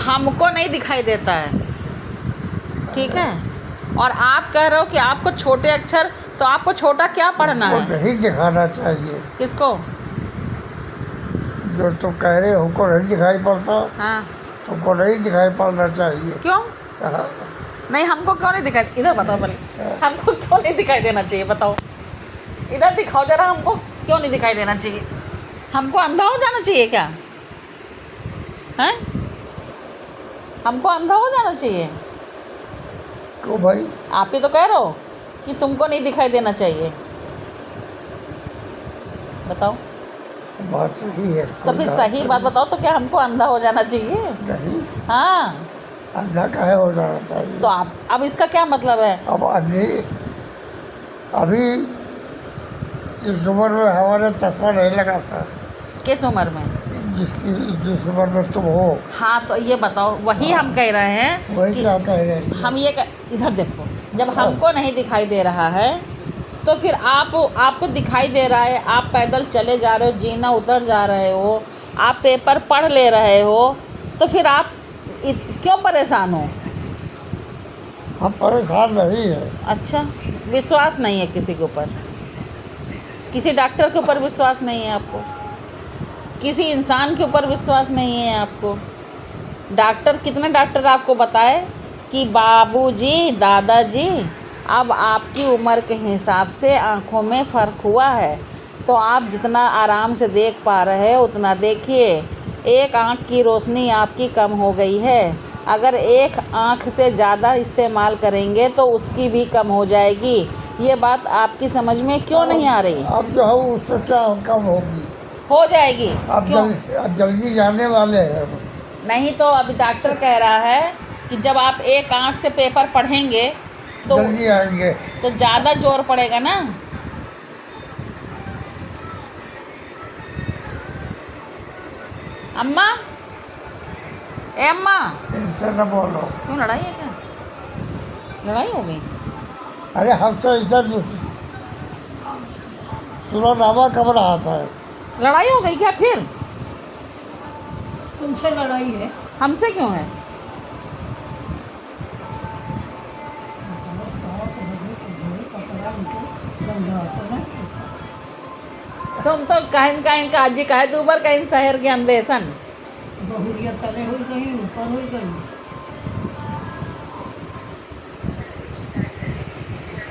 हमको नहीं दिखाई देता है, ठीक है। और आप कह रहे हो कि आपको छोटे अक्षर, तो आपको छोटा क्या पढ़ना है? नहीं दिखाना चाहिए। किसको? जो तुम कह रहे हो को नहीं दिखाई पड़ता, हाँ, तुमको नहीं दिखाई पड़ना चाहिए। क्यों हाँ। नहीं? हमको क्यों नहीं दिखाई? इधर बताओ पहले, हमको क्यों नहीं दिखाई देना चाहिए? बताओ, इधर दिखाओ जरा, हमको क्यों नहीं दिखाई देना चाहिए? हमको अंधा हो जाना चाहिए क्या? हैं? हमको अंधा हो जाना चाहिए? क्यों भाई? आप ही तो कह रहे हो कि तुमको नहीं दिखाई देना चाहिए। बताओ, बात सही है। तो फिर सही बात बताओ, तो क्या हमको अंधा हो जाना चाहिए? नहीं, हाँ, अंधा काहे हो जाना चाहिए? तो आप अब इसका क्या मतलब है? अब अंधे अभी इस उम्र में हमारे चश्मा नहीं लगा था, किस उम्र में? जिस उम्र में तुम हो। हाँ, तो ये बताओ, वही हम कह रहे हैं वही कि क्या कह रहे हैं? हम ये इधर देखो, जब हमको नहीं दिखाई दे रहा है तो फिर आपको दिखाई दे रहा है, आप पैदल चले जा रहे हो, जीना उतर जा रहे हो, आप पेपर पढ़ ले रहे हो, तो फिर आप क्यों परेशान हो? हम परेशान नहीं है। अच्छा, विश्वास नहीं है किसी के ऊपर? किसी डॉक्टर के ऊपर विश्वास नहीं है आपको? किसी इंसान के ऊपर विश्वास नहीं है आपको? डॉक्टर, कितने डॉक्टर आपको बताए कि बाबूजी, दादाजी, अब आपकी उम्र के हिसाब से आँखों में फ़र्क हुआ है, तो आप जितना आराम से देख पा रहे हो उतना देखिए। एक आँख की रोशनी आपकी कम हो गई है, अगर एक आँख से ज़्यादा इस्तेमाल करेंगे तो उसकी भी कम हो जाएगी। ये बात आपकी समझ में क्यों नहीं आ रही? अब जो है उससे क्या कम होगी? हो जाएगी। अब क्यों अब जल्दी जाने वाले हैं। नहीं? तो अभी डॉक्टर कह रहा है कि जब आप एक आँख से पेपर पढ़ेंगे तो जल्दी आएंगे। ज़्यादा जोर पड़ेगा ना। अम्मा, ए अम्मा, इनसे न बोलो। क्यों लड़ाई है क्या? लड़ाई हो गई? अरे हम तो ऐसा सुलहनामा कब रहा था। लड़ाई हो गई क्या फिर? तुमसे लड़ाई है? हमसे क्यों है? तुम तो कहीं कहीं काजी कहे दूबर कहीं शहर के अंधे सन। बहुरिया तले हुई गई, ऊपर हुई गई।